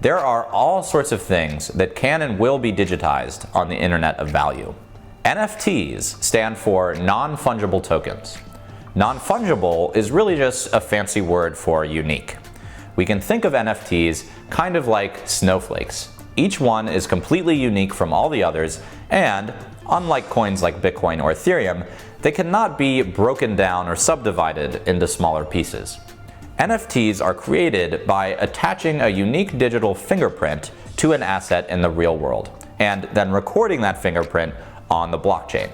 There are all sorts of things that can and will be digitized on the Internet of Value. NFTs stand for non-fungible tokens. Non-fungible is really just a fancy word for unique. We can think of NFTs kind of like snowflakes. Each one is completely unique from all the others, and unlike coins like Bitcoin or Ethereum, they cannot be broken down or subdivided into smaller pieces. NFTs are created by attaching a unique digital fingerprint to an asset in the real world, and then recording that fingerprint on the blockchain.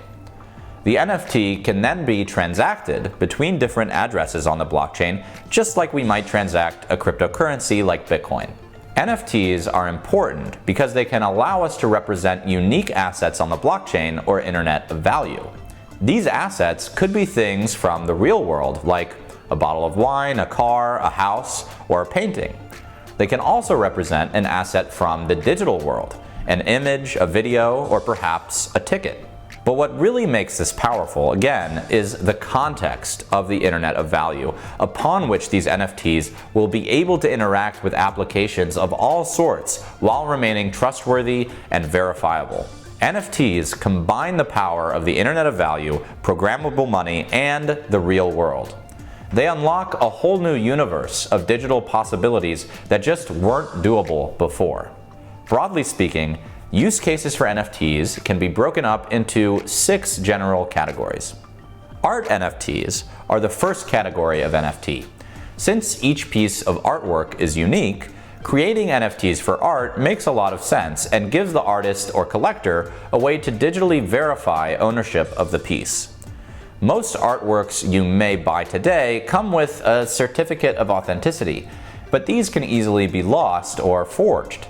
The NFT can then be transacted between different addresses on the blockchain, just like we might transact a cryptocurrency like Bitcoin. NFTs are important because they can allow us to represent unique assets on the blockchain or Internet of Value. These assets could be things from the real world, like a bottle of wine, a car, a house, or a painting. They can also represent an asset from the digital world, an image, a video, or perhaps a ticket. But what really makes this powerful, again, is the context of the Internet of Value, upon which these NFTs will be able to interact with applications of all sorts while remaining trustworthy and verifiable. NFTs combine the power of the Internet of Value, programmable money, and the real world. They unlock a whole new universe of digital possibilities that just weren't doable before. Broadly speaking, use cases for NFTs can be broken up into 6 general categories. Art NFTs are the first category of NFT. Since each piece of artwork is unique, creating NFTs for art makes a lot of sense and gives the artist or collector a way to digitally verify ownership of the piece. Most artworks you may buy today come with a certificate of authenticity, but these can easily be lost or forged.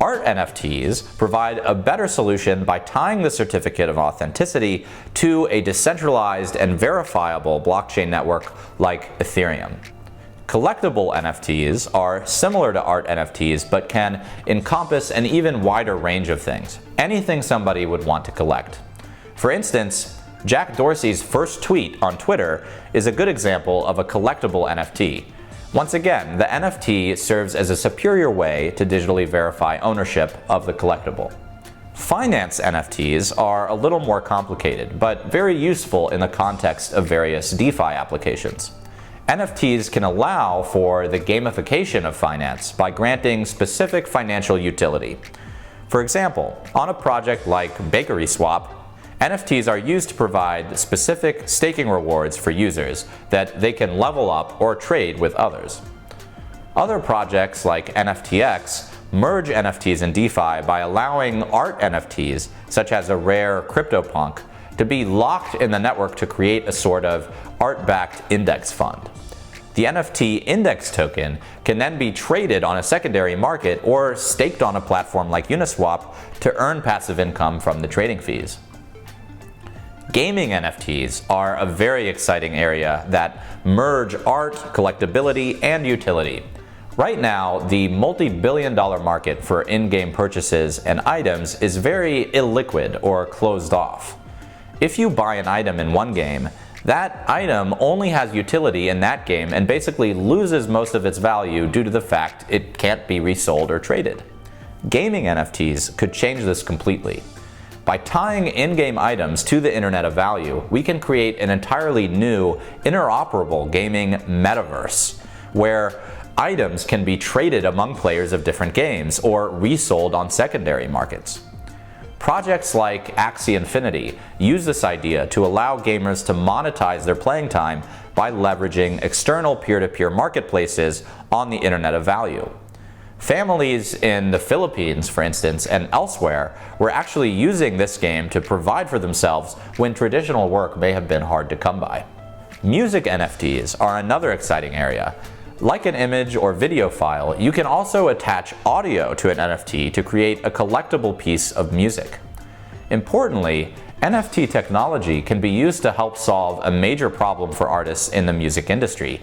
Art NFTs provide a better solution by tying the certificate of authenticity to a decentralized and verifiable blockchain network like Ethereum. Collectible NFTs are similar to art NFTs but can encompass an even wider range of things, anything somebody would want to collect. For instance, Jack Dorsey's first tweet on Twitter is a good example of a collectible NFT. Once again, the NFT serves as a superior way to digitally verify ownership of the collectible. Finance NFTs are a little more complicated, but very useful in the context of various DeFi applications. NFTs can allow for the gamification of finance by granting specific financial utility. For example, on a project like Bakery Swap, NFTs are used to provide specific staking rewards for users that they can level up or trade with others. Other projects like NFTX merge NFTs and DeFi by allowing art NFTs, such as a rare CryptoPunk, to be locked in the network to create a sort of art-backed index fund. The NFT index token can then be traded on a secondary market or staked on a platform like Uniswap to earn passive income from the trading fees. Gaming NFTs are a very exciting area that merge art, collectability, and utility. Right now, the multi-billion-dollar market for in-game purchases and items is very illiquid or closed off. If you buy an item in one game, that item only has utility in that game and basically loses most of its value due to the fact it can't be resold or traded. Gaming NFTs could change this completely. By tying in-game items to the Internet of Value, we can create an entirely new, interoperable gaming metaverse, where items can be traded among players of different games or resold on secondary markets. Projects like Axie Infinity use this idea to allow gamers to monetize their playing time by leveraging external peer-to-peer marketplaces on the Internet of Value. Families in the Philippines, for instance, and elsewhere were actually using this game to provide for themselves when traditional work may have been hard to come by. Music NFTs are another exciting area. Like an image or video file, you can also attach audio to an NFT to create a collectible piece of music. Importantly, NFT technology can be used to help solve a major problem for artists in the music industry.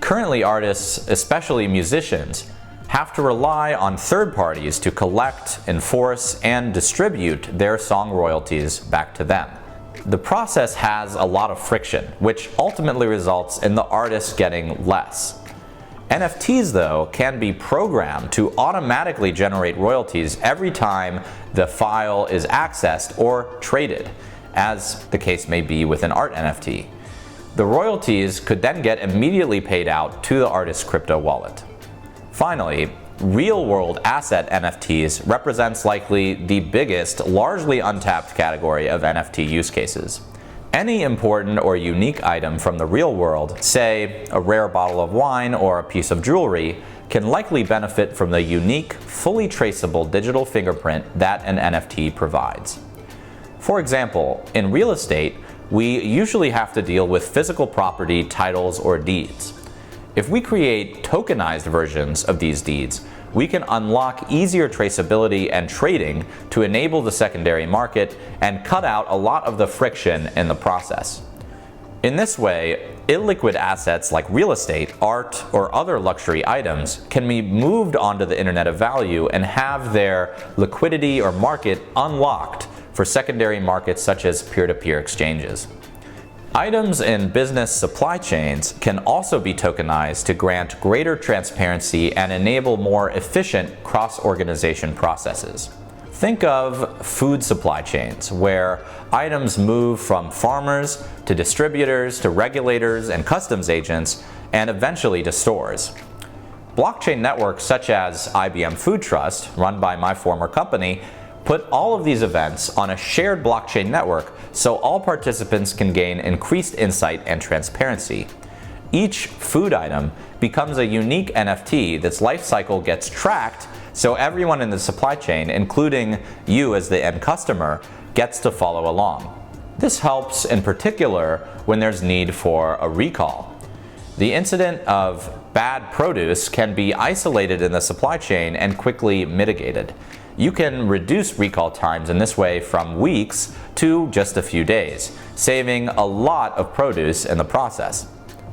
Currently, artists, especially musicians, have to rely on third parties to collect, enforce, and distribute their song royalties back to them. The process has a lot of friction, which ultimately results in the artist getting less. NFTs, though, can be programmed to automatically generate royalties every time the file is accessed or traded, as the case may be with an art NFT. The royalties could then get immediately paid out to the artist's crypto wallet. Finally, real-world asset NFTs represents likely the biggest, largely untapped category of NFT use cases. Any important or unique item from the real world, say a rare bottle of wine or a piece of jewelry, can likely benefit from the unique, fully traceable digital fingerprint that an NFT provides. For example, in real estate, we usually have to deal with physical property, titles, or deeds. If we create tokenized versions of these deeds, we can unlock easier traceability and trading to enable the secondary market and cut out a lot of the friction in the process. In this way, illiquid assets like real estate, art, or other luxury items can be moved onto the Internet of Value and have their liquidity or market unlocked for secondary markets such as peer-to-peer exchanges. Items in business supply chains can also be tokenized to grant greater transparency and enable more efficient cross-organization processes. Think of food supply chains, where items move from farmers to distributors to regulators and customs agents, and eventually to stores. Blockchain networks such as IBM Food Trust, run by my former company, put all of these events on a shared blockchain network so all participants can gain increased insight and transparency. Each food item becomes a unique NFT that's life cycle gets tracked so everyone in the supply chain, including you as the end customer, gets to follow along. This helps in particular when there's need for a recall. The incident of bad produce can be isolated in the supply chain and quickly mitigated. You can reduce recall times in this way from weeks to just a few days, saving a lot of produce in the process.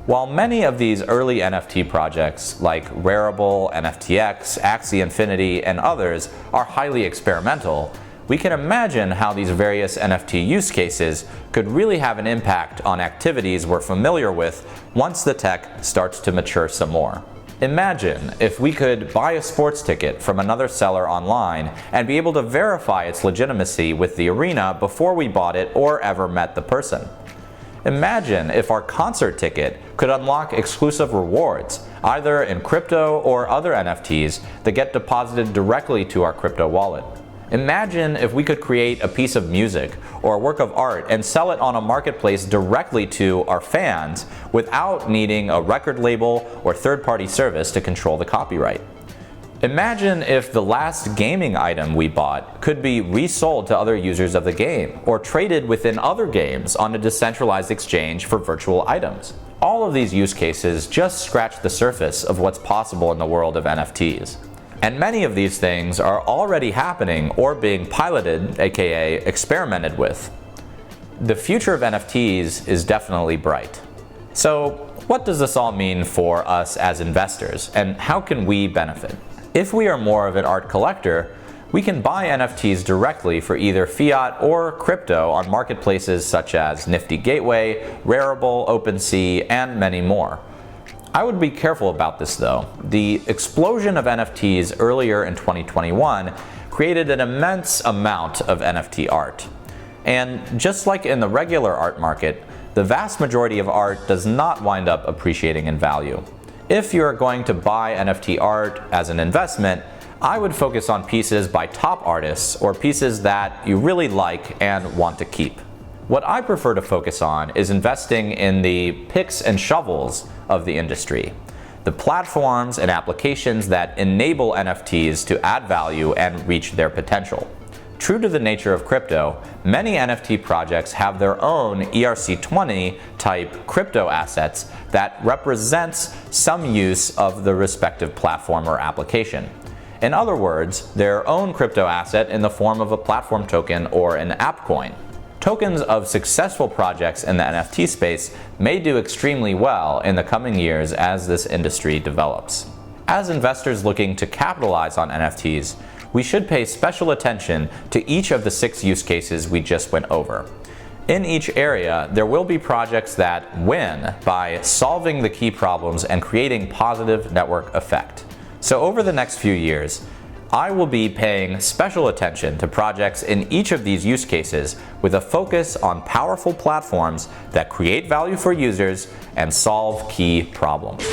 While many of these early NFT projects like Rarible, NFTX, Axie Infinity, and others are highly experimental, we can imagine how these various NFT use cases could really have an impact on activities we're familiar with once the tech starts to mature some more. Imagine if we could buy a sports ticket from another seller online and be able to verify its legitimacy with the arena before we bought it or ever met the person. Imagine if our concert ticket could unlock exclusive rewards, either in crypto or other NFTs that get deposited directly to our crypto wallet. Imagine if we could create a piece of music or a work of art and sell it on a marketplace directly to our fans without needing a record label or third-party service to control the copyright. Imagine if the last gaming item we bought could be resold to other users of the game or traded within other games on a decentralized exchange for virtual items. All of these use cases just scratch the surface of what's possible in the world of NFTs. And many of these things are already happening or being piloted, aka experimented with. The future of NFTs is definitely bright. So, what does this all mean for us as investors, and how can we benefit? If we are more of an art collector, we can buy NFTs directly for either fiat or crypto on marketplaces such as Nifty Gateway, Rarible, OpenSea, and many more. I would be careful about this though. The explosion of NFTs earlier in 2021 created an immense amount of NFT art. And just like in the regular art market, the vast majority of art does not wind up appreciating in value. If you're going to buy NFT art as an investment, I would focus on pieces by top artists or pieces that you really like and want to keep. What I prefer to focus on is investing in the picks and shovels of the industry, the platforms and applications that enable NFTs to add value and reach their potential. True to the nature of crypto, many NFT projects have their own ERC20 type crypto assets that represents some use of the respective platform or application. In other words, their own crypto asset in the form of a platform token or an app coin. Tokens of successful projects in the NFT space may do extremely well in the coming years as this industry develops. As investors looking to capitalize on NFTs, we should pay special attention to each of the 6 use cases we just went over. In each area, there will be projects that win by solving the key problems and creating positive network effect. So over the next few years, I will be paying special attention to projects in each of these use cases with a focus on powerful platforms that create value for users and solve key problems.